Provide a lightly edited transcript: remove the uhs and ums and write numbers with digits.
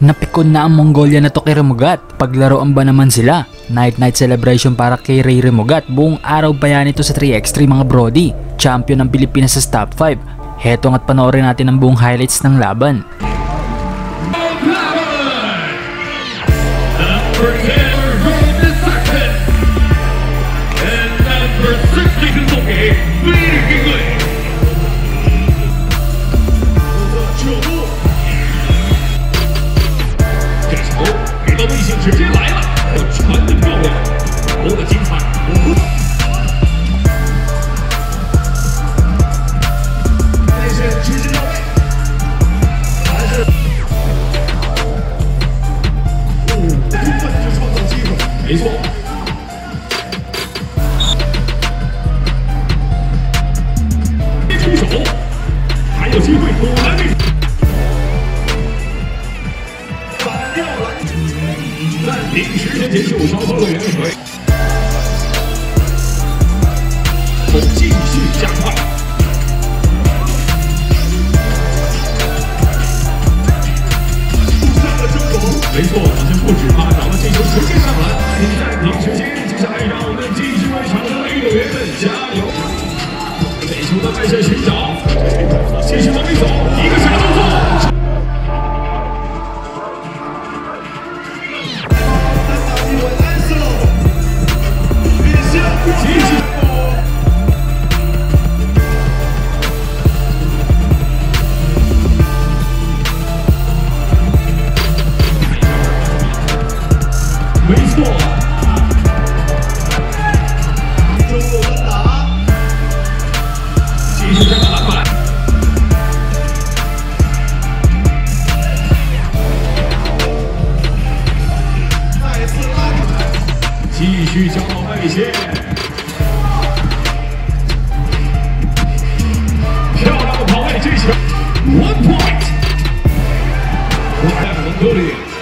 Napikon na ang Mongolia na to kay Remogat. Paglaroan ba naman sila? Night-night celebration para kay Ray Remogat. Buong araw pa yan ito sa 3x3 mga brody. Champion ng Pilipinas sa top 5. Heto nga't panoorin natin ang buong highlights ng laban.没错，已经不止他，找了进球直接上篮。暂停时间，接下来让我们继续为场上的运动员们加油。给球的外线寻找，继续往里走，一个小动作。没错，中国稳打，继续站到篮板，再次拉开，继续交到外线，漂亮的跑位，这球 1 point，我爱蒙哥利。